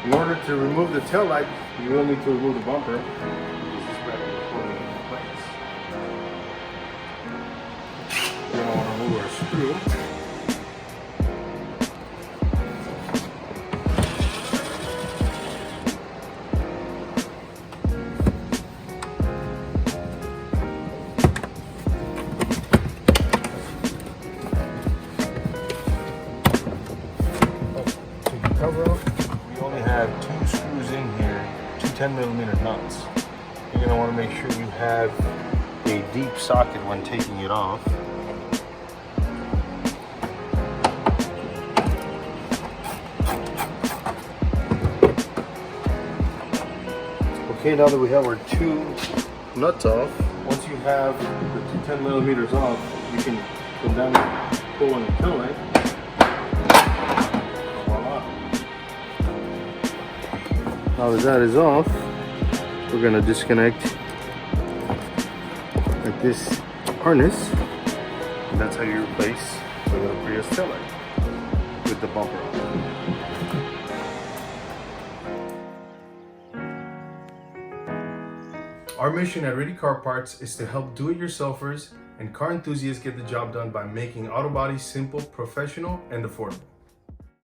In order to remove the tail light, you will need to remove the bumper. This is better holding it in place. We're going to want to remove our screw. Cover up. We only have 2 screws in here, 2 10mm nuts. You're going to want to make sure you have a deep socket when taking it off. Okay, now that we have our 2 nuts off, once you have the 2 10mm off, you can come down and pull on the tail light. Now that that is off, we're going to disconnect like this harness, and that's how you replace the Toyota Prius tail light with the bumper on. Our mission at Ready Car Parts is to help do-it-yourselfers and car enthusiasts get the job done by making auto body simple, professional, and affordable.